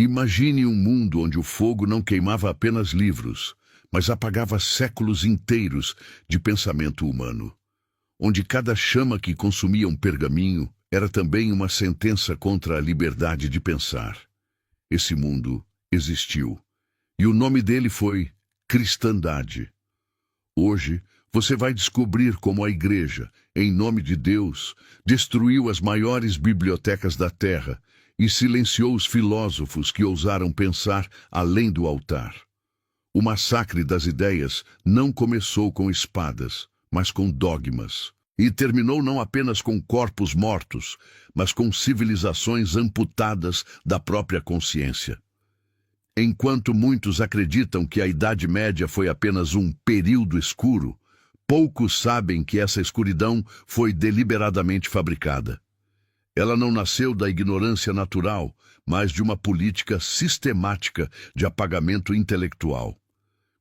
Imagine um mundo onde o fogo não queimava apenas livros, mas apagava séculos inteiros de pensamento humano. Onde cada chama que consumia um pergaminho era também uma sentença contra a liberdade de pensar. Esse mundo existiu, e o nome dele foi cristandade. Hoje, você vai descobrir como a Igreja, em nome de Deus, destruiu as maiores bibliotecas da Terra e silenciou os filósofos que ousaram pensar além do altar. O massacre das ideias não começou com espadas, mas com dogmas. E terminou não apenas com corpos mortos, mas com civilizações amputadas da própria consciência. Enquanto muitos acreditam que a Idade Média foi apenas um período escuro, poucos sabem que essa escuridão foi deliberadamente fabricada. Ela não nasceu da ignorância natural, mas de uma política sistemática de apagamento intelectual.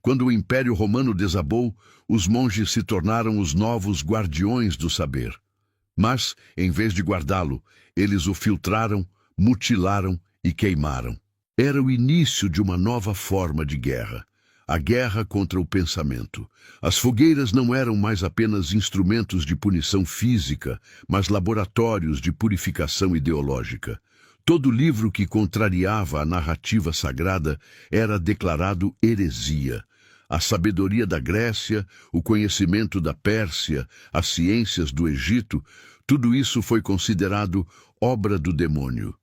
Quando o Império Romano desabou, os monges se tornaram os novos guardiões do saber. Mas, em vez de guardá-lo, eles o filtraram, mutilaram e queimaram. Era o início de uma nova forma de guerra, a guerra contra o pensamento. As fogueiras não eram mais apenas instrumentos de punição física, mas laboratórios de purificação ideológica. Todo livro que contrariava a narrativa sagrada era declarado heresia. A sabedoria da Grécia, o conhecimento da Pérsia, as ciências do Egito, tudo isso foi considerado obra do demônio.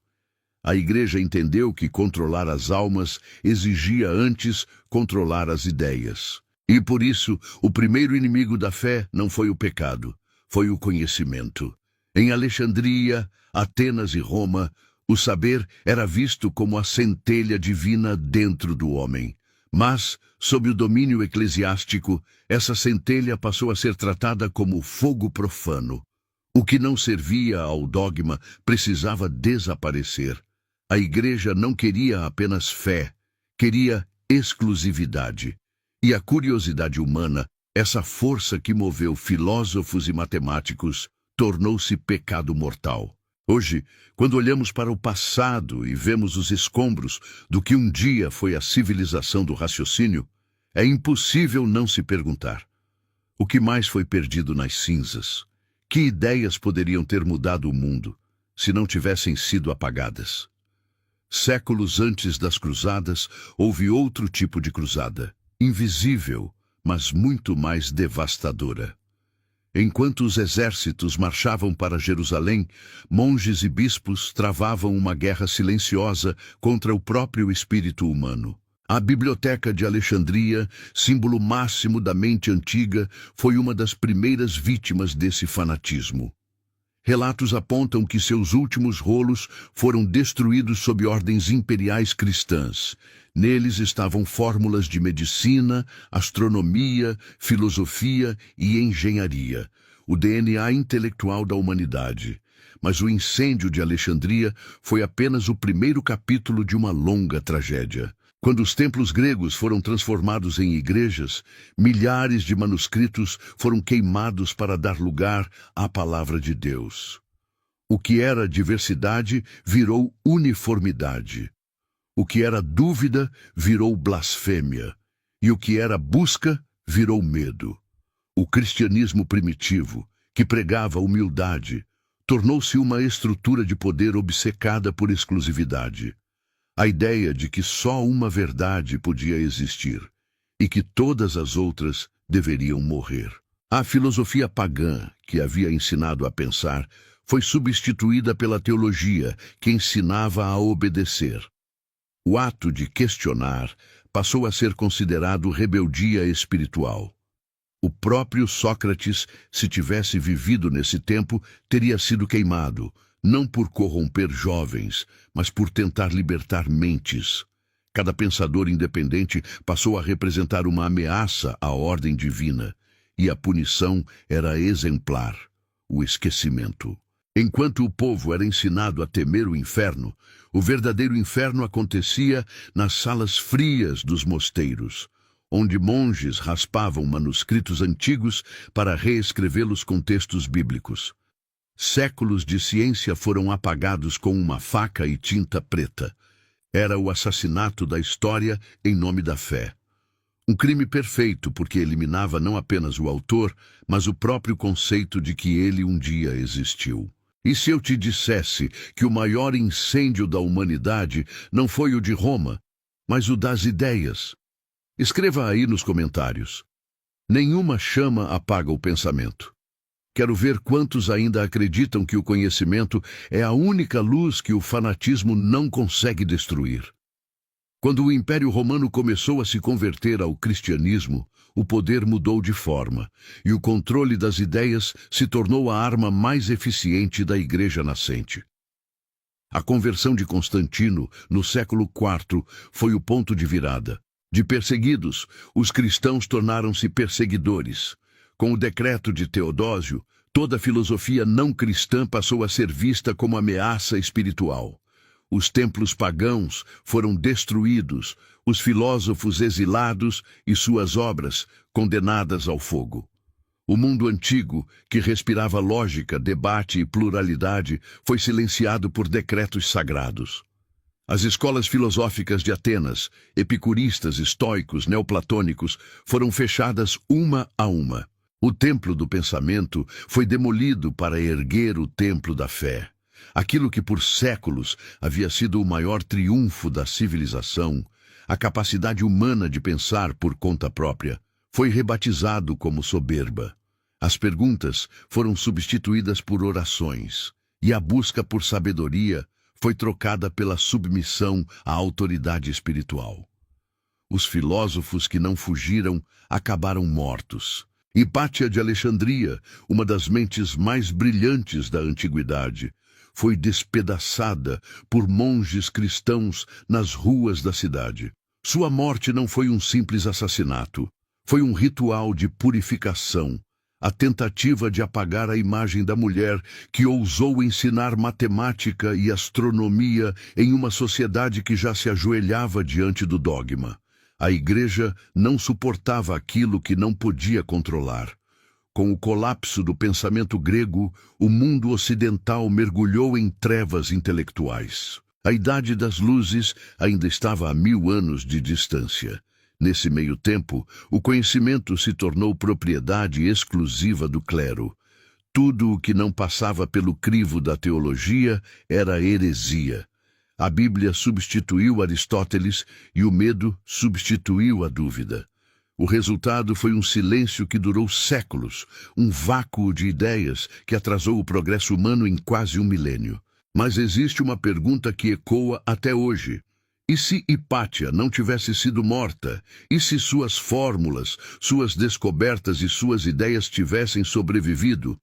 A Igreja entendeu que controlar as almas exigia antes controlar as ideias. E por isso, o primeiro inimigo da fé não foi o pecado, foi o conhecimento. Em Alexandria, Atenas e Roma, o saber era visto como a centelha divina dentro do homem. Mas, sob o domínio eclesiástico, essa centelha passou a ser tratada como fogo profano. O que não servia ao dogma precisava desaparecer. A Igreja não queria apenas fé, queria exclusividade. E a curiosidade humana, essa força que moveu filósofos e matemáticos, tornou-se pecado mortal. Hoje, quando olhamos para o passado e vemos os escombros do que um dia foi a civilização do raciocínio, é impossível não se perguntar: o que mais foi perdido nas cinzas? Que ideias poderiam ter mudado o mundo se não tivessem sido apagadas? Séculos antes das cruzadas, houve outro tipo de cruzada, invisível, mas muito mais devastadora. Enquanto os exércitos marchavam para Jerusalém, monges e bispos travavam uma guerra silenciosa contra o próprio espírito humano. A Biblioteca de Alexandria, símbolo máximo da mente antiga, foi uma das primeiras vítimas desse fanatismo. Relatos apontam que seus últimos rolos foram destruídos sob ordens imperiais cristãs. Neles estavam fórmulas de medicina, astronomia, filosofia e engenharia, o DNA intelectual da humanidade. Mas o incêndio de Alexandria foi apenas o primeiro capítulo de uma longa tragédia. Quando os templos gregos foram transformados em igrejas, milhares de manuscritos foram queimados para dar lugar à palavra de Deus. O que era diversidade virou uniformidade. O que era dúvida virou blasfêmia. E o que era busca virou medo. O cristianismo primitivo, que pregava humildade, tornou-se uma estrutura de poder obcecada por exclusividade. A ideia de que só uma verdade podia existir e que todas as outras deveriam morrer. A filosofia pagã, que havia ensinado a pensar, foi substituída pela teologia, que ensinava a obedecer. O ato de questionar passou a ser considerado rebeldia espiritual. O próprio Sócrates, se tivesse vivido nesse tempo, teria sido queimado, não por corromper jovens, mas por tentar libertar mentes. Cada pensador independente passou a representar uma ameaça à ordem divina, e a punição era exemplar, o esquecimento. Enquanto o povo era ensinado a temer o inferno, o verdadeiro inferno acontecia nas salas frias dos mosteiros, onde monges raspavam manuscritos antigos para reescrevê-los com textos bíblicos. Séculos de ciência foram apagados com uma faca e tinta preta. Era o assassinato da história em nome da fé. Um crime perfeito porque eliminava não apenas o autor, mas o próprio conceito de que ele um dia existiu. E se eu te dissesse que o maior incêndio da humanidade não foi o de Roma, mas o das ideias? Escreva aí nos comentários. Nenhuma chama apaga o pensamento. Quero ver quantos ainda acreditam que o conhecimento é a única luz que o fanatismo não consegue destruir. Quando o Império Romano começou a se converter ao cristianismo, o poder mudou de forma, e o controle das ideias se tornou a arma mais eficiente da Igreja nascente. A conversão de Constantino, no século IV, foi o ponto de virada. De perseguidos, os cristãos tornaram-se perseguidores. Com o decreto de Teodósio, toda a filosofia não cristã passou a ser vista como ameaça espiritual. Os templos pagãos foram destruídos, os filósofos exilados e suas obras condenadas ao fogo. O mundo antigo, que respirava lógica, debate e pluralidade, foi silenciado por decretos sagrados. As escolas filosóficas de Atenas, epicuristas, estoicos, neoplatônicos, foram fechadas uma a uma. O templo do pensamento foi demolido para erguer o templo da fé. Aquilo que por séculos havia sido o maior triunfo da civilização, a capacidade humana de pensar por conta própria, foi rebatizado como soberba. As perguntas foram substituídas por orações, e a busca por sabedoria foi trocada pela submissão à autoridade espiritual. Os filósofos que não fugiram acabaram mortos. Hipátia de Alexandria, uma das mentes mais brilhantes da antiguidade, foi despedaçada por monges cristãos nas ruas da cidade. Sua morte não foi um simples assassinato, foi um ritual de purificação, a tentativa de apagar a imagem da mulher que ousou ensinar matemática e astronomia em uma sociedade que já se ajoelhava diante do dogma. A Igreja não suportava aquilo que não podia controlar. Com o colapso do pensamento grego, o mundo ocidental mergulhou em trevas intelectuais. A Idade das Luzes ainda estava a 1000 anos de distância. Nesse meio tempo, o conhecimento se tornou propriedade exclusiva do clero. Tudo o que não passava pelo crivo da teologia era heresia. A Bíblia substituiu Aristóteles e o medo substituiu a dúvida. O resultado foi um silêncio que durou séculos, um vácuo de ideias que atrasou o progresso humano em quase um milênio. Mas existe uma pergunta que ecoa até hoje. E se Hipátia não tivesse sido morta? E se suas fórmulas, suas descobertas e suas ideias tivessem sobrevivido?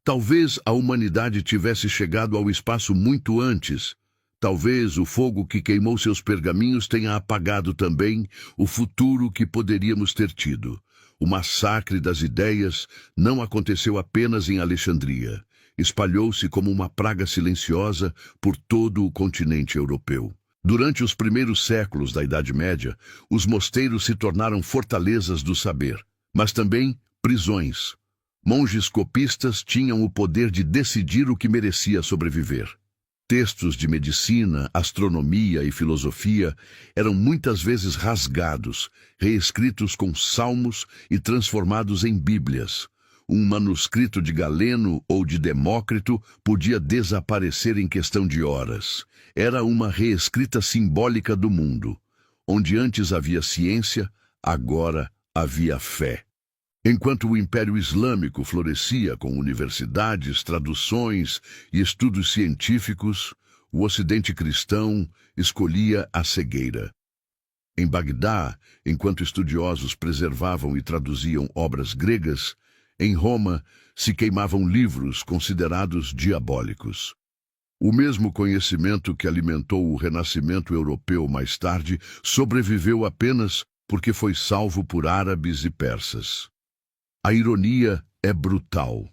Talvez a humanidade tivesse chegado ao espaço muito antes. Talvez o fogo que queimou seus pergaminhos tenha apagado também o futuro que poderíamos ter tido. O massacre das ideias não aconteceu apenas em Alexandria. Espalhou-se como uma praga silenciosa por todo o continente europeu. Durante os primeiros séculos da Idade Média, os mosteiros se tornaram fortalezas do saber, mas também prisões. Monges copistas tinham o poder de decidir o que merecia sobreviver. Textos de medicina, astronomia e filosofia eram muitas vezes rasgados, reescritos com salmos e transformados em bíblias. Um manuscrito de Galeno ou de Demócrito podia desaparecer em questão de horas. Era uma reescrita simbólica do mundo. Onde antes havia ciência, agora havia fé. Enquanto o Império Islâmico florescia com universidades, traduções e estudos científicos, o Ocidente cristão escolhia a cegueira. Em Bagdá, enquanto estudiosos preservavam e traduziam obras gregas, em Roma se queimavam livros considerados diabólicos. O mesmo conhecimento que alimentou o renascimento europeu mais tarde sobreviveu apenas porque foi salvo por árabes e persas. A ironia é brutal.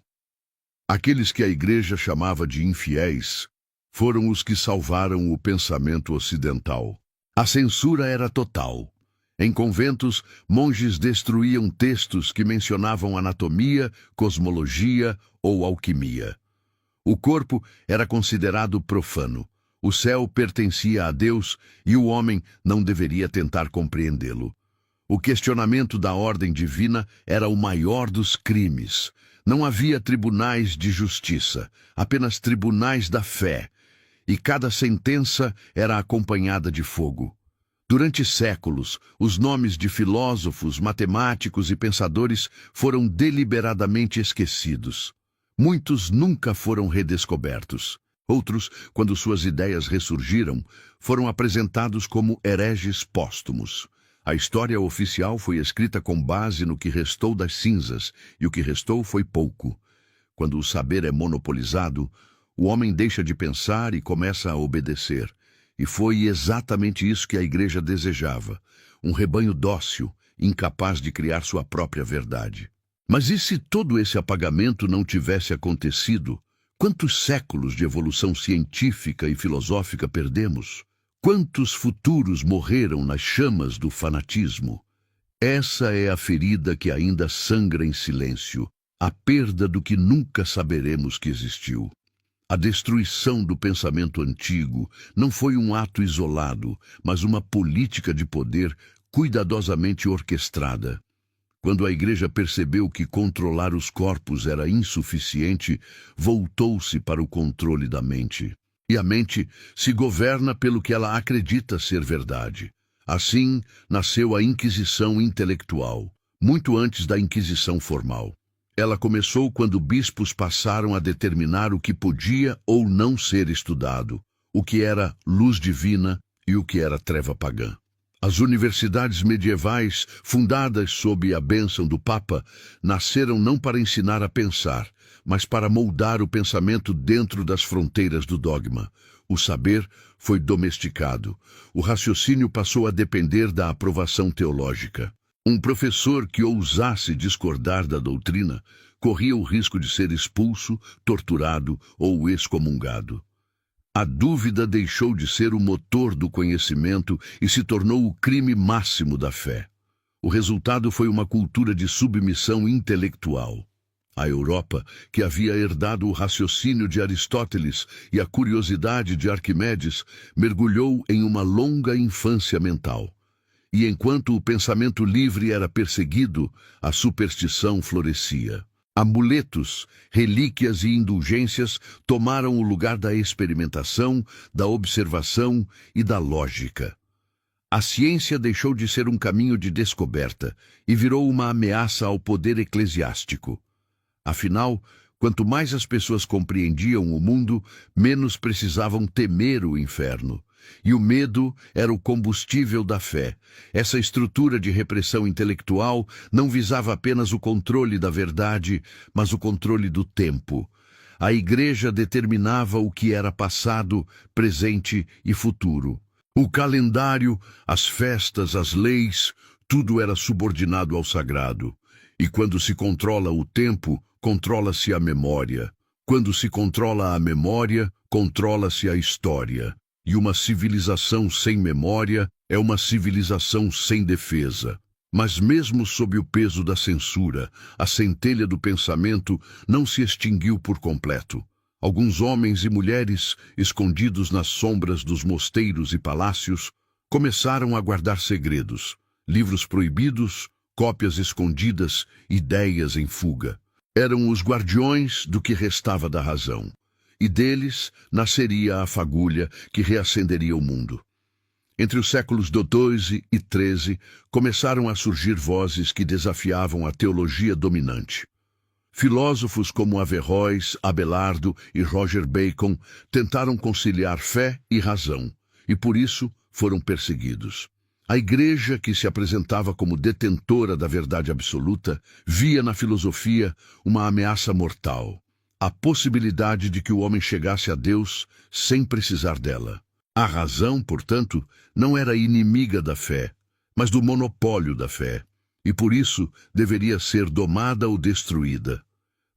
Aqueles que a Igreja chamava de infiéis foram os que salvaram o pensamento ocidental. A censura era total. Em conventos, monges destruíam textos que mencionavam anatomia, cosmologia ou alquimia. O corpo era considerado profano. O céu pertencia a Deus e o homem não deveria tentar compreendê-lo. O questionamento da ordem divina era o maior dos crimes. Não havia tribunais de justiça, apenas tribunais da fé, e cada sentença era acompanhada de fogo. Durante séculos, os nomes de filósofos, matemáticos e pensadores foram deliberadamente esquecidos. Muitos nunca foram redescobertos. Outros, quando suas ideias ressurgiram, foram apresentados como hereges póstumos. A história oficial foi escrita com base no que restou das cinzas, e o que restou foi pouco. Quando o saber é monopolizado, o homem deixa de pensar e começa a obedecer. E foi exatamente isso que a igreja desejava: um rebanho dócil, incapaz de criar sua própria verdade. Mas e se todo esse apagamento não tivesse acontecido? Quantos séculos de evolução científica e filosófica perdemos? Quantos futuros morreram nas chamas do fanatismo? Essa é a ferida que ainda sangra em silêncio, a perda do que nunca saberemos que existiu. A destruição do pensamento antigo não foi um ato isolado, mas uma política de poder cuidadosamente orquestrada. Quando a igreja percebeu que controlar os corpos era insuficiente, voltou-se para o controle da mente. E a mente se governa pelo que ela acredita ser verdade. Assim, nasceu a Inquisição intelectual, muito antes da Inquisição formal. Ela começou quando bispos passaram a determinar o que podia ou não ser estudado, o que era luz divina e o que era treva pagã. As universidades medievais, fundadas sob a bênção do Papa, nasceram não para ensinar a pensar, mas para moldar o pensamento dentro das fronteiras do dogma. O saber foi domesticado. O raciocínio passou a depender da aprovação teológica. Um professor que ousasse discordar da doutrina corria o risco de ser expulso, torturado ou excomungado. A dúvida deixou de ser o motor do conhecimento e se tornou o crime máximo da fé. O resultado foi uma cultura de submissão intelectual. A Europa, que havia herdado o raciocínio de Aristóteles e a curiosidade de Arquimedes, mergulhou em uma longa infância mental. E enquanto o pensamento livre era perseguido, a superstição florescia. Amuletos, relíquias e indulgências tomaram o lugar da experimentação, da observação e da lógica. A ciência deixou de ser um caminho de descoberta e virou uma ameaça ao poder eclesiástico. Afinal, quanto mais as pessoas compreendiam o mundo, menos precisavam temer o inferno. E o medo era o combustível da fé. Essa estrutura de repressão intelectual não visava apenas o controle da verdade, mas o controle do tempo. A igreja determinava o que era passado, presente e futuro. O calendário, as festas, as leis, tudo era subordinado ao sagrado. E quando se controla o tempo, controla-se a memória. Quando se controla a memória, controla-se a história. E uma civilização sem memória é uma civilização sem defesa. Mas mesmo sob o peso da censura, a centelha do pensamento não se extinguiu por completo. Alguns homens e mulheres, escondidos nas sombras dos mosteiros e palácios, começaram a guardar segredos, livros proibidos, cópias escondidas, ideias em fuga. Eram os guardiões do que restava da razão. E deles nasceria a fagulha que reacenderia o mundo. Entre os séculos XII e XIII, começaram a surgir vozes que desafiavam a teologia dominante. Filósofos como Averroes, Abelardo e Roger Bacon tentaram conciliar fé e razão, e por isso foram perseguidos. A igreja, que se apresentava como detentora da verdade absoluta, via na filosofia uma ameaça mortal. A possibilidade de que o homem chegasse a Deus sem precisar dela. A razão, portanto, não era inimiga da fé, mas do monopólio da fé, e por isso deveria ser domada ou destruída.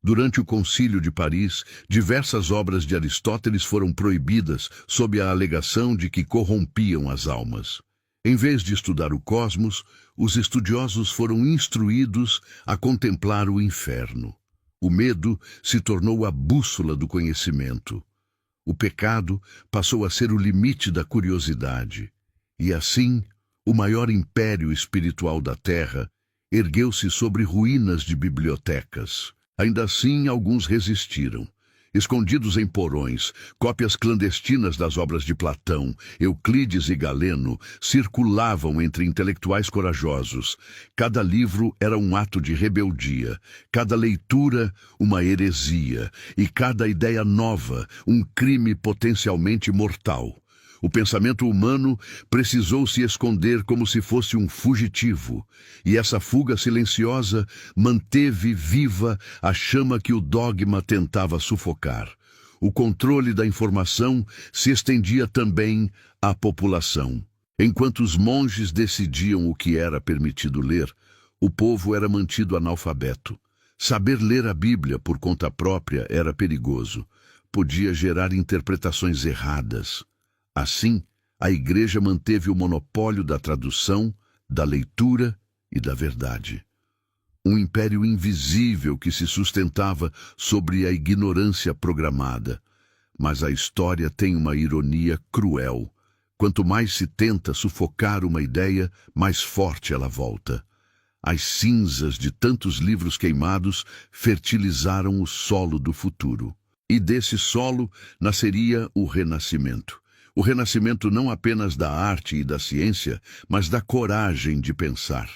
Durante o Concílio de Paris, diversas obras de Aristóteles foram proibidas sob a alegação de que corrompiam as almas. Em vez de estudar o cosmos, os estudiosos foram instruídos a contemplar o inferno. O medo se tornou a bússola do conhecimento. O pecado passou a ser o limite da curiosidade. E assim, o maior império espiritual da Terra ergueu-se sobre ruínas de bibliotecas. Ainda assim, alguns resistiram. Escondidos em porões, cópias clandestinas das obras de Platão, Euclides e Galeno circulavam entre intelectuais corajosos. Cada livro era um ato de rebeldia, cada leitura uma heresia e cada ideia nova um crime potencialmente mortal. O pensamento humano precisou se esconder como se fosse um fugitivo, e essa fuga silenciosa manteve viva a chama que o dogma tentava sufocar. O controle da informação se estendia também à população. Enquanto os monges decidiam o que era permitido ler, o povo era mantido analfabeto. Saber ler a Bíblia por conta própria era perigoso. Podia gerar interpretações erradas. Assim, a Igreja manteve o monopólio da tradução, da leitura e da verdade. Um império invisível que se sustentava sobre a ignorância programada. Mas a história tem uma ironia cruel. Quanto mais se tenta sufocar uma ideia, mais forte ela volta. As cinzas de tantos livros queimados fertilizaram o solo do futuro. E desse solo nasceria o Renascimento. O renascimento não apenas da arte e da ciência, mas da coragem de pensar.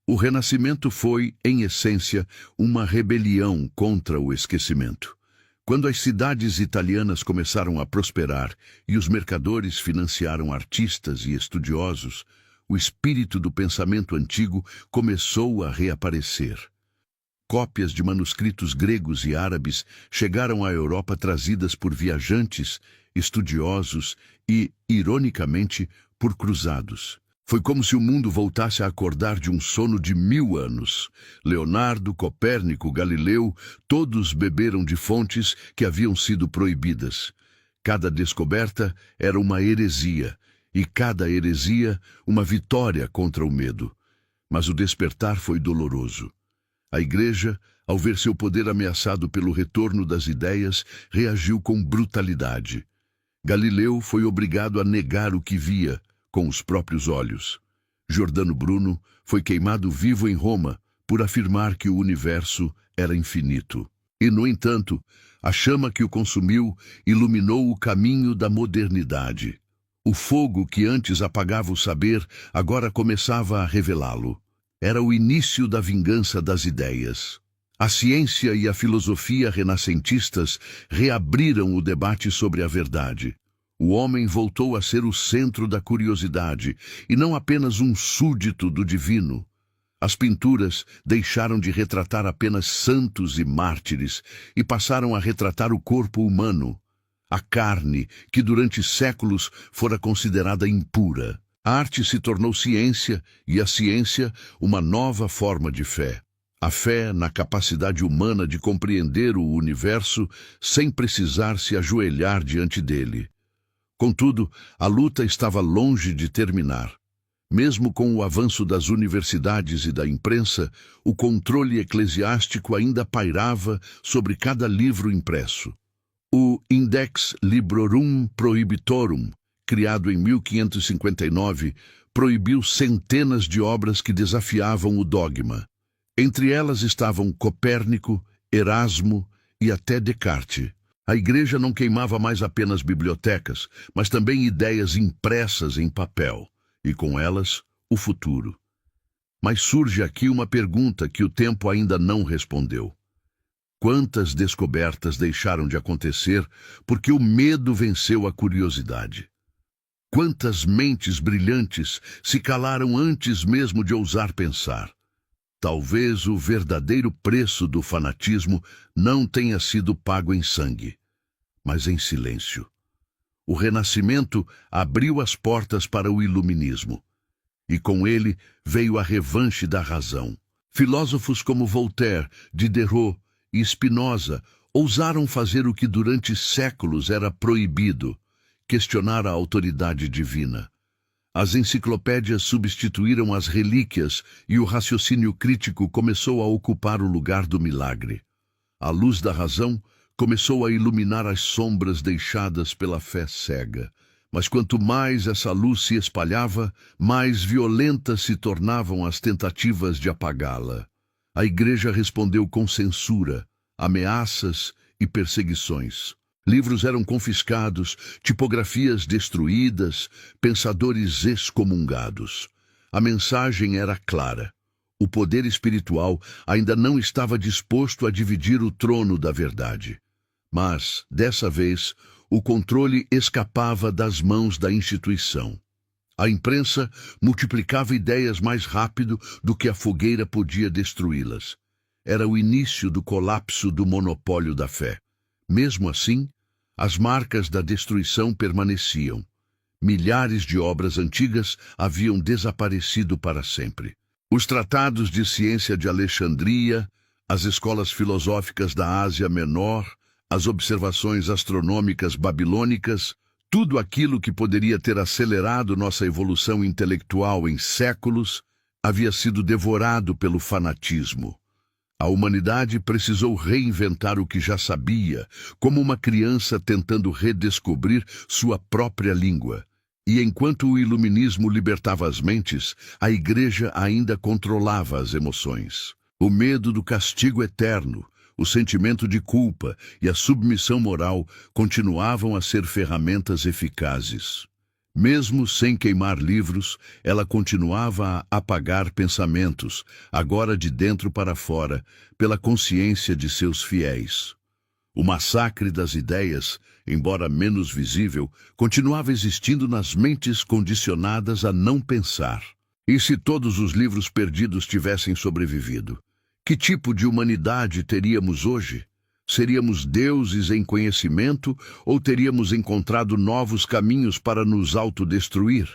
O renascimento foi, em essência, uma rebelião contra o esquecimento. Quando as cidades italianas começaram a prosperar e os mercadores financiaram artistas e estudiosos, o espírito do pensamento antigo começou a reaparecer. Cópias de manuscritos gregos e árabes chegaram à Europa trazidas por viajantes, estudiosos e, ironicamente, por cruzados. Foi como se o mundo voltasse a acordar de um sono de 1000 anos. Leonardo, Copérnico, Galileu, todos beberam de fontes que haviam sido proibidas. Cada descoberta era uma heresia, e cada heresia uma vitória contra o medo. Mas o despertar foi doloroso. A Igreja, ao ver seu poder ameaçado pelo retorno das ideias, reagiu com brutalidade. Galileu foi obrigado a negar o que via com os próprios olhos. Giordano Bruno foi queimado vivo em Roma por afirmar que o universo era infinito. E, no entanto, a chama que o consumiu iluminou o caminho da modernidade. O fogo que antes apagava o saber agora começava a revelá-lo. Era o início da vingança das ideias. A ciência e a filosofia renascentistas reabriram o debate sobre a verdade. O homem voltou a ser o centro da curiosidade e não apenas um súdito do divino. As pinturas deixaram de retratar apenas santos e mártires e passaram a retratar o corpo humano, a carne que durante séculos fora considerada impura. A arte se tornou ciência e a ciência uma nova forma de fé. A fé na capacidade humana de compreender o universo sem precisar se ajoelhar diante dele. Contudo, a luta estava longe de terminar. Mesmo com o avanço das universidades e da imprensa, o controle eclesiástico ainda pairava sobre cada livro impresso. O Index Librorum Prohibitorum, criado em 1559, proibiu centenas de obras que desafiavam o dogma. Entre elas estavam Copérnico, Erasmo e até Descartes. A Igreja não queimava mais apenas bibliotecas, mas também ideias impressas em papel, e com elas, o futuro. Mas surge aqui uma pergunta que o tempo ainda não respondeu. Quantas descobertas deixaram de acontecer porque o medo venceu a curiosidade? Quantas mentes brilhantes se calaram antes mesmo de ousar pensar? Talvez o verdadeiro preço do fanatismo não tenha sido pago em sangue, mas em silêncio. O Renascimento abriu as portas para o Iluminismo, e com ele veio a revanche da razão. Filósofos como Voltaire, Diderot e Spinoza ousaram fazer o que durante séculos era proibido, questionar a autoridade divina. As enciclopédias substituíram as relíquias e o raciocínio crítico começou a ocupar o lugar do milagre. A luz da razão começou a iluminar as sombras deixadas pela fé cega. Mas quanto mais essa luz se espalhava, mais violentas se tornavam as tentativas de apagá-la. A igreja respondeu com censura, ameaças e perseguições. Livros eram confiscados, tipografias destruídas, pensadores excomungados. A mensagem era clara. O poder espiritual ainda não estava disposto a dividir o trono da verdade. Mas, dessa vez, o controle escapava das mãos da instituição. A imprensa multiplicava ideias mais rápido do que a fogueira podia destruí-las. Era o início do colapso do monopólio da fé. Mesmo assim, as marcas da destruição permaneciam. Milhares de obras antigas haviam desaparecido para sempre. Os tratados de ciência de Alexandria, as escolas filosóficas da Ásia Menor, as observações astronômicas babilônicas, tudo aquilo que poderia ter acelerado nossa evolução intelectual em séculos, havia sido devorado pelo fanatismo. A humanidade precisou reinventar o que já sabia, como uma criança tentando redescobrir sua própria língua. E enquanto o iluminismo libertava as mentes, a igreja ainda controlava as emoções. O medo do castigo eterno, o sentimento de culpa e a submissão moral continuavam a ser ferramentas eficazes. Mesmo sem queimar livros, ela continuava a apagar pensamentos, agora de dentro para fora, pela consciência de seus fiéis. O massacre das ideias, embora menos visível, continuava existindo nas mentes condicionadas a não pensar. E se todos os livros perdidos tivessem sobrevivido? Que tipo de humanidade teríamos hoje? Seríamos deuses em conhecimento ou teríamos encontrado novos caminhos para nos autodestruir?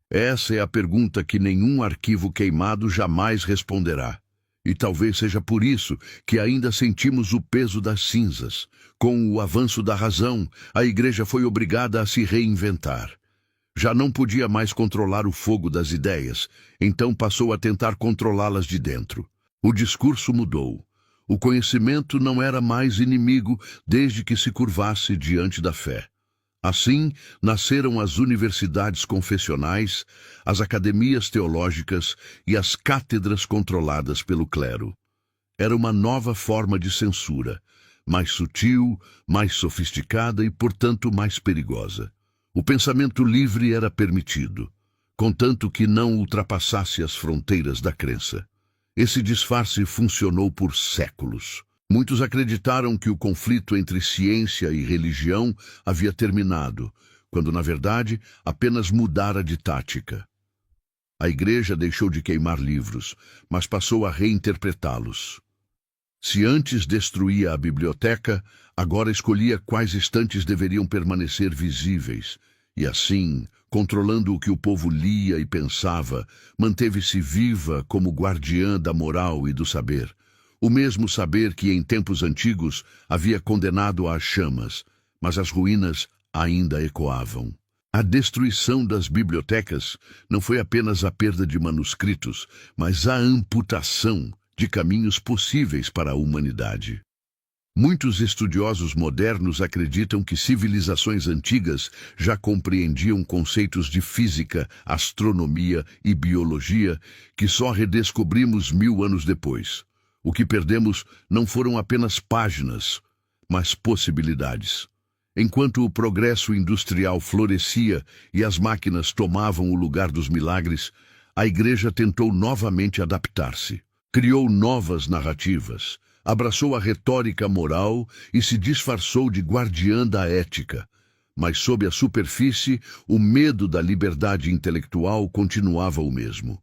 Essa é a pergunta que nenhum arquivo queimado jamais responderá. E talvez seja por isso que ainda sentimos o peso das cinzas. Com o avanço da razão, a igreja foi obrigada a se reinventar. Já não podia mais controlar o fogo das ideias, então passou a tentar controlá-las de dentro. O discurso mudou. O conhecimento não era mais inimigo desde que se curvasse diante da fé. Assim, nasceram as universidades confessionais, as academias teológicas e as cátedras controladas pelo clero. Era uma nova forma de censura, mais sutil, mais sofisticada e, portanto, mais perigosa. O pensamento livre era permitido, contanto que não ultrapassasse as fronteiras da crença. Esse disfarce funcionou por séculos. Muitos acreditaram que o conflito entre ciência e religião havia terminado, quando, na verdade, apenas mudara de tática. A igreja deixou de queimar livros, mas passou a reinterpretá-los. Se antes destruía a biblioteca, agora escolhia quais estantes deveriam permanecer visíveis, e assim, controlando o que o povo lia e pensava, manteve-se viva como guardiã da moral e do saber. O mesmo saber que em tempos antigos havia condenado às chamas, mas as ruínas ainda ecoavam. A destruição das bibliotecas não foi apenas a perda de manuscritos, mas a amputação de caminhos possíveis para a humanidade. Muitos estudiosos modernos acreditam que civilizações antigas já compreendiam conceitos de física, astronomia e biologia que só redescobrimos 1000 anos depois. O que perdemos não foram apenas páginas, mas possibilidades. Enquanto o progresso industrial florescia e as máquinas tomavam o lugar dos milagres, a igreja tentou novamente adaptar-se. Criou novas narrativas, abraçou a retórica moral e se disfarçou de guardiã da ética. Mas sob a superfície, o medo da liberdade intelectual continuava o mesmo.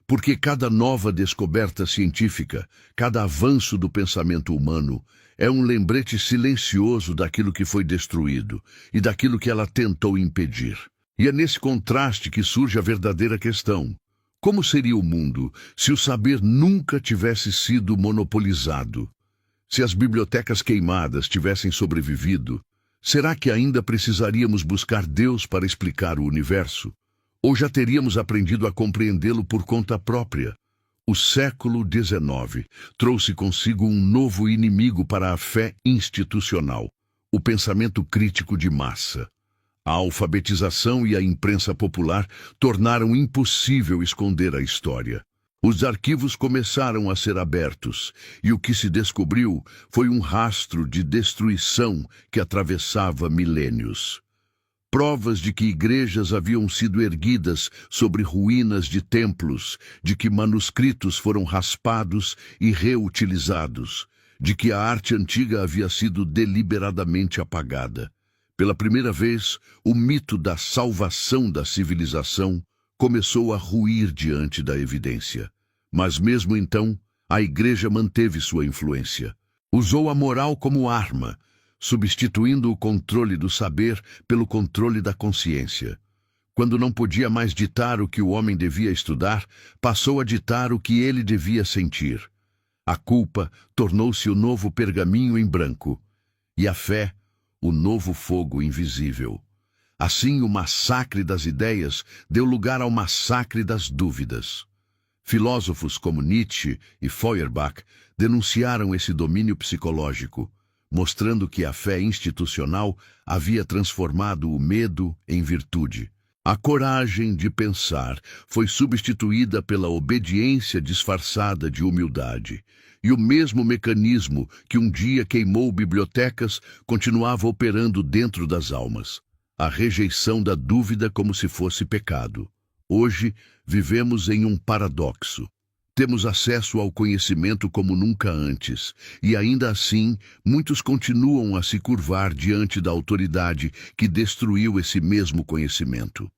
Porque cada nova descoberta científica, cada avanço do pensamento humano, é um lembrete silencioso daquilo que foi destruído e daquilo que ela tentou impedir. E é nesse contraste que surge a verdadeira questão. Como seria o mundo se o saber nunca tivesse sido monopolizado? Se as bibliotecas queimadas tivessem sobrevivido, será que ainda precisaríamos buscar Deus para explicar o universo? Ou já teríamos aprendido a compreendê-lo por conta própria? O século XIX trouxe consigo um novo inimigo para a fé institucional: o pensamento crítico de massa. A alfabetização e a imprensa popular tornaram impossível esconder a história. Os arquivos começaram a ser abertos, e o que se descobriu foi um rastro de destruição que atravessava milênios. Provas de que igrejas haviam sido erguidas sobre ruínas de templos, de que manuscritos foram raspados e reutilizados, de que a arte antiga havia sido deliberadamente apagada. Pela primeira vez, o mito da salvação da civilização começou a ruir diante da evidência. Mas mesmo então, a Igreja manteve sua influência. Usou a moral como arma, substituindo o controle do saber pelo controle da consciência. Quando não podia mais ditar o que o homem devia estudar, passou a ditar o que ele devia sentir. A culpa tornou-se o novo pergaminho em branco, e a fé, o novo fogo invisível. Assim, o massacre das ideias deu lugar ao massacre das dúvidas. Filósofos como Nietzsche e Feuerbach denunciaram esse domínio psicológico, mostrando que a fé institucional havia transformado o medo em virtude. A coragem de pensar foi substituída pela obediência disfarçada de humildade, e o mesmo mecanismo que um dia queimou bibliotecas continuava operando dentro das almas. A rejeição da dúvida como se fosse pecado. Hoje, vivemos em um paradoxo. Temos acesso ao conhecimento como nunca antes, e ainda assim, muitos continuam a se curvar diante da autoridade que destruiu esse mesmo conhecimento.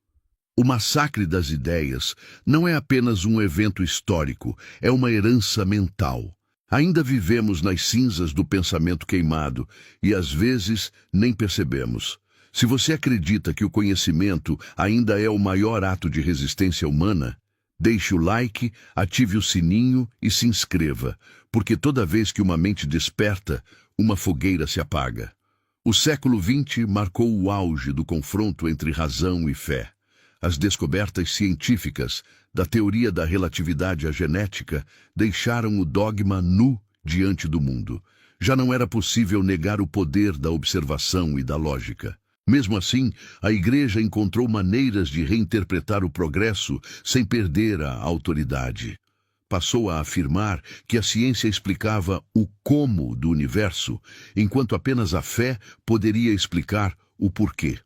O massacre das ideias não é apenas um evento histórico, é uma herança mental. Ainda vivemos nas cinzas do pensamento queimado e às vezes nem percebemos. Se você acredita que o conhecimento ainda é o maior ato de resistência humana, deixe o like, ative o sininho e se inscreva, porque toda vez que uma mente desperta, uma fogueira se apaga. O século XX marcou o auge do confronto entre razão e fé. As descobertas científicas da teoria da relatividade à genética deixaram o dogma nu diante do mundo. Já não era possível negar o poder da observação e da lógica. Mesmo assim, a Igreja encontrou maneiras de reinterpretar o progresso sem perder a autoridade. Passou a afirmar que a ciência explicava o como do universo, enquanto apenas a fé poderia explicar o porquê.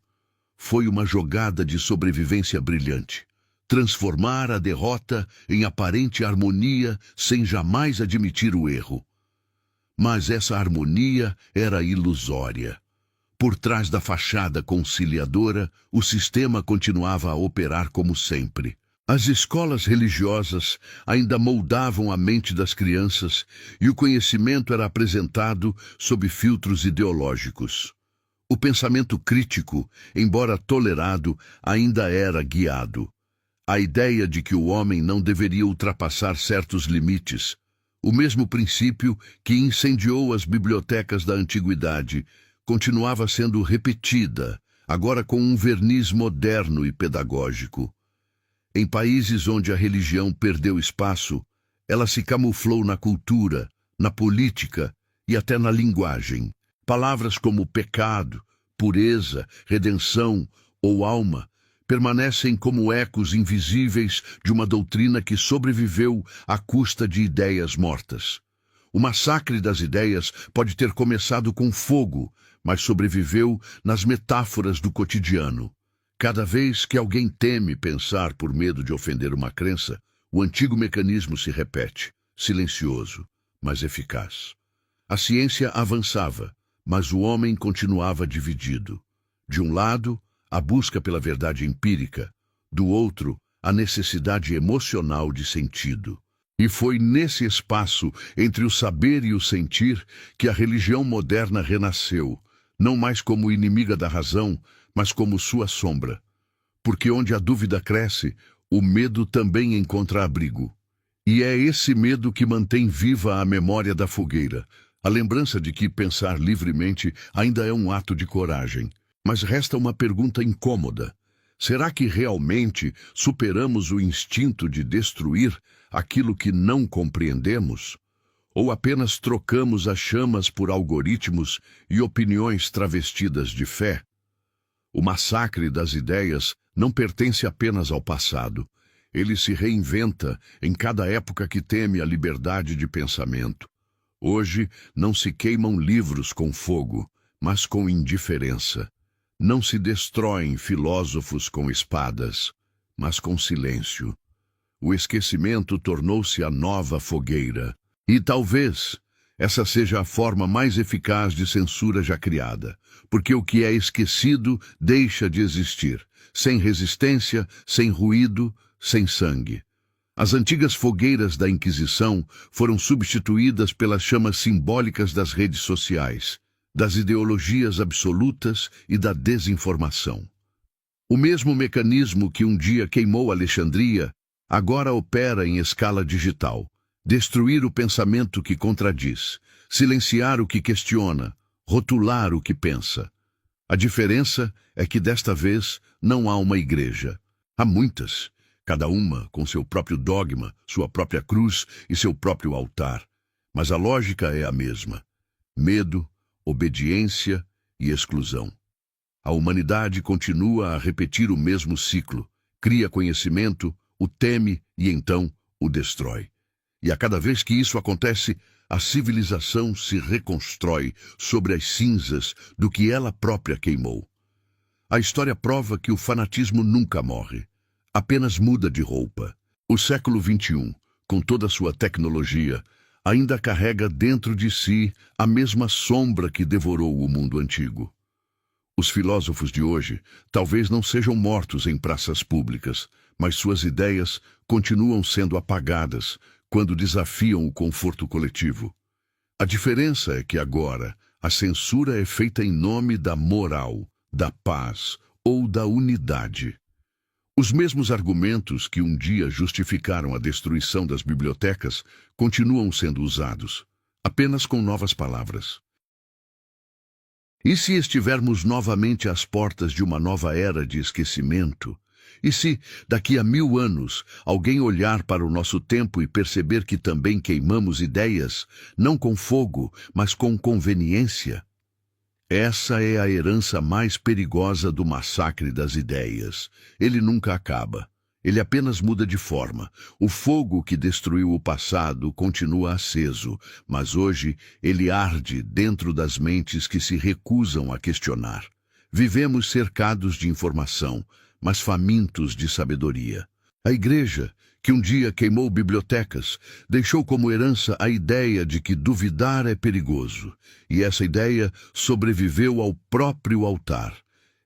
Foi uma jogada de sobrevivência brilhante. Transformar a derrota em aparente harmonia sem jamais admitir o erro. Mas essa harmonia era ilusória. Por trás da fachada conciliadora, o sistema continuava a operar como sempre. As escolas religiosas ainda moldavam a mente das crianças e o conhecimento era apresentado sob filtros ideológicos. O pensamento crítico, embora tolerado, ainda era guiado. A ideia de que o homem não deveria ultrapassar certos limites, o mesmo princípio que incendiou as bibliotecas da antiguidade, continuava sendo repetida, agora com um verniz moderno e pedagógico. Em países onde a religião perdeu espaço, ela se camuflou na cultura, na política e até na linguagem. Palavras como pecado, pureza, redenção ou alma permanecem como ecos invisíveis de uma doutrina que sobreviveu à custa de ideias mortas. O massacre das ideias pode ter começado com fogo, mas sobreviveu nas metáforas do cotidiano. Cada vez que alguém teme pensar por medo de ofender uma crença, o antigo mecanismo se repete, silencioso, mas eficaz. A ciência avançava, mas o homem continuava dividido. De um lado, a busca pela verdade empírica, do outro, a necessidade emocional de sentido. E foi nesse espaço entre o saber e o sentir que a religião moderna renasceu, não mais como inimiga da razão, mas como sua sombra. Porque onde a dúvida cresce, o medo também encontra abrigo. E é esse medo que mantém viva a memória da fogueira, a lembrança de que pensar livremente ainda é um ato de coragem. Mas resta uma pergunta incômoda. Será que realmente superamos o instinto de destruir aquilo que não compreendemos? Ou apenas trocamos as chamas por algoritmos e opiniões travestidas de fé? O massacre das ideias não pertence apenas ao passado. Ele se reinventa em cada época que teme a liberdade de pensamento. Hoje não se queimam livros com fogo, mas com indiferença. Não se destroem filósofos com espadas, mas com silêncio. O esquecimento tornou-se a nova fogueira. E talvez essa seja a forma mais eficaz de censura já criada, porque o que é esquecido deixa de existir, sem resistência, sem ruído, sem sangue. As antigas fogueiras da Inquisição foram substituídas pelas chamas simbólicas das redes sociais, das ideologias absolutas e da desinformação. O mesmo mecanismo que um dia queimou Alexandria, agora opera em escala digital. Destruir o pensamento que contradiz, silenciar o que questiona, rotular o que pensa. A diferença é que desta vez não há uma igreja. Há muitas, cada uma com seu próprio dogma, sua própria cruz e seu próprio altar. Mas a lógica é a mesma: medo, obediência e exclusão. A humanidade continua a repetir o mesmo ciclo, cria conhecimento, o teme e então o destrói. E a cada vez que isso acontece, a civilização se reconstrói sobre as cinzas do que ela própria queimou. A história prova que o fanatismo nunca morre, apenas muda de roupa. O século XXI, com toda sua tecnologia, ainda carrega dentro de si a mesma sombra que devorou o mundo antigo. Os filósofos de hoje talvez não sejam mortos em praças públicas, mas suas ideias continuam sendo apagadas quando desafiam o conforto coletivo. A diferença é que agora a censura é feita em nome da moral, da paz ou da unidade. Os mesmos argumentos que um dia justificaram a destruição das bibliotecas continuam sendo usados, apenas com novas palavras. E se estivermos novamente às portas de uma nova era de esquecimento? E se, daqui a 1000 anos, alguém olhar para o nosso tempo e perceber que também queimamos ideias, não com fogo, mas com conveniência? Essa é a herança mais perigosa do massacre das ideias. Ele nunca acaba. Ele apenas muda de forma. O fogo que destruiu o passado continua aceso, mas hoje ele arde dentro das mentes que se recusam a questionar. Vivemos cercados de informação, mas famintos de sabedoria. A igreja, que um dia queimou bibliotecas, deixou como herança a ideia de que duvidar é perigoso, e essa ideia sobreviveu ao próprio altar.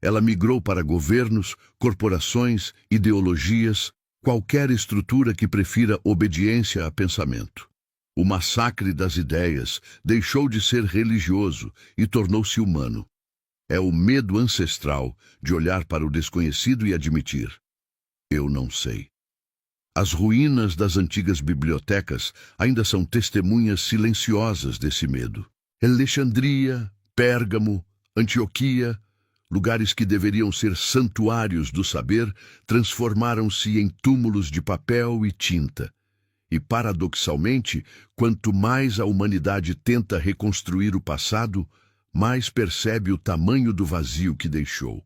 Ela migrou para governos, corporações, ideologias, qualquer estrutura que prefira obediência a pensamento. O massacre das ideias deixou de ser religioso e tornou-se humano. É o medo ancestral de olhar para o desconhecido e admitir: eu não sei. As ruínas das antigas bibliotecas ainda são testemunhas silenciosas desse medo. Alexandria, Pérgamo, Antioquia, lugares que deveriam ser santuários do saber, transformaram-se em túmulos de papel e tinta. E, paradoxalmente, quanto mais a humanidade tenta reconstruir o passado, mais percebe o tamanho do vazio que deixou.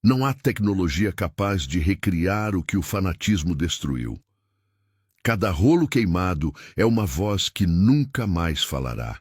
Não há tecnologia capaz de recriar o que o fanatismo destruiu. Cada rolo queimado é uma voz que nunca mais falará.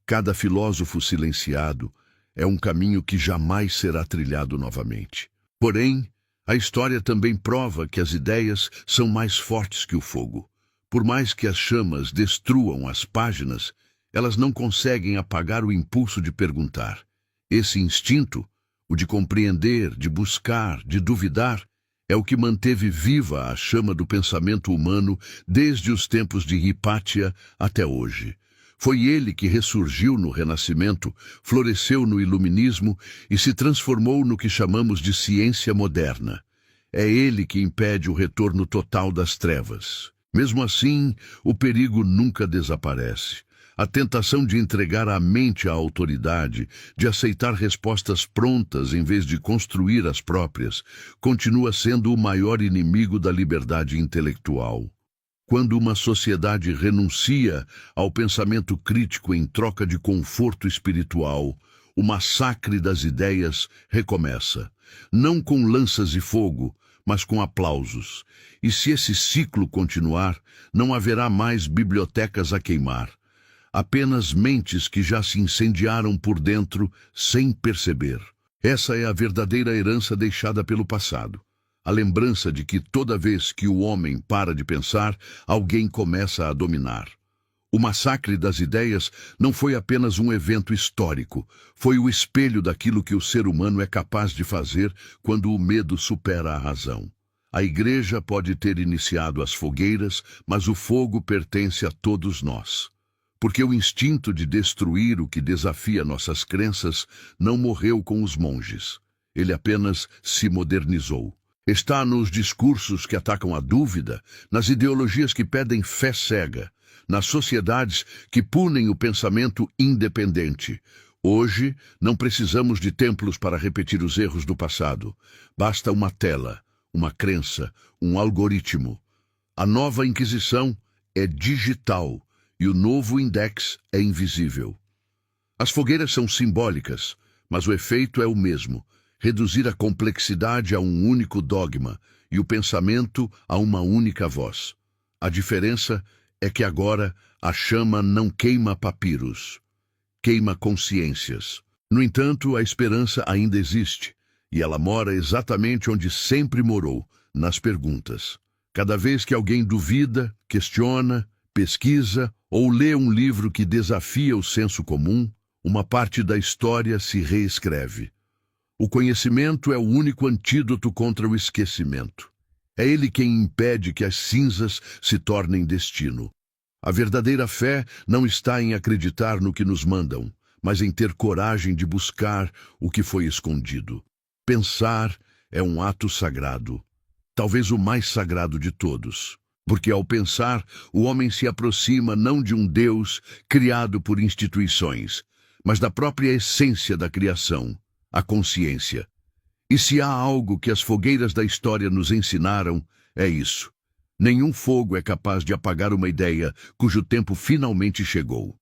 Cada filósofo silenciado é um caminho que jamais será trilhado novamente. Porém, a história também prova que as ideias são mais fortes que o fogo. Por mais que as chamas destruam as páginas, elas não conseguem apagar o impulso de perguntar. Esse instinto, o de compreender, de buscar, de duvidar, é o que manteve viva a chama do pensamento humano desde os tempos de Hipátia até hoje. Foi ele que ressurgiu no Renascimento, floresceu no Iluminismo e se transformou no que chamamos de ciência moderna. É ele que impede o retorno total das trevas. Mesmo assim, o perigo nunca desaparece. A tentação de entregar a mente à autoridade, de aceitar respostas prontas em vez de construir as próprias, continua sendo o maior inimigo da liberdade intelectual. Quando uma sociedade renuncia ao pensamento crítico em troca de conforto espiritual, o massacre das ideias recomeça, não com lanças e fogo, mas com aplausos. E se esse ciclo continuar, não haverá mais bibliotecas a queimar, apenas mentes que já se incendiaram por dentro sem perceber. Essa é a verdadeira herança deixada pelo passado. A lembrança de que toda vez que o homem para de pensar, alguém começa a dominar. O massacre das ideias não foi apenas um evento histórico, foi o espelho daquilo que o ser humano é capaz de fazer quando o medo supera a razão. A igreja pode ter iniciado as fogueiras, mas o fogo pertence a todos nós. Porque o instinto de destruir o que desafia nossas crenças não morreu com os monges. Ele apenas se modernizou. Está nos discursos que atacam a dúvida, nas ideologias que pedem fé cega, nas sociedades que punem o pensamento independente. Hoje, não precisamos de templos para repetir os erros do passado. Basta uma tela, uma crença, um algoritmo. A nova Inquisição é digital e o novo Index é invisível. As fogueiras são simbólicas, mas o efeito é o mesmo. Reduzir a complexidade a um único dogma e o pensamento a uma única voz. A diferença é que agora a chama não queima papiros, queima consciências. No entanto, a esperança ainda existe, e ela mora exatamente onde sempre morou, nas perguntas. Cada vez que alguém duvida, questiona, pesquisa ou lê um livro que desafia o senso comum, uma parte da história se reescreve. O conhecimento é o único antídoto contra o esquecimento. É ele quem impede que as cinzas se tornem destino. A verdadeira fé não está em acreditar no que nos mandam, mas em ter coragem de buscar o que foi escondido. Pensar é um ato sagrado, talvez o mais sagrado de todos. Porque ao pensar, o homem se aproxima não de um Deus criado por instituições, mas da própria essência da criação, a consciência. E se há algo que as fogueiras da história nos ensinaram, é isso. Nenhum fogo é capaz de apagar uma ideia cujo tempo finalmente chegou.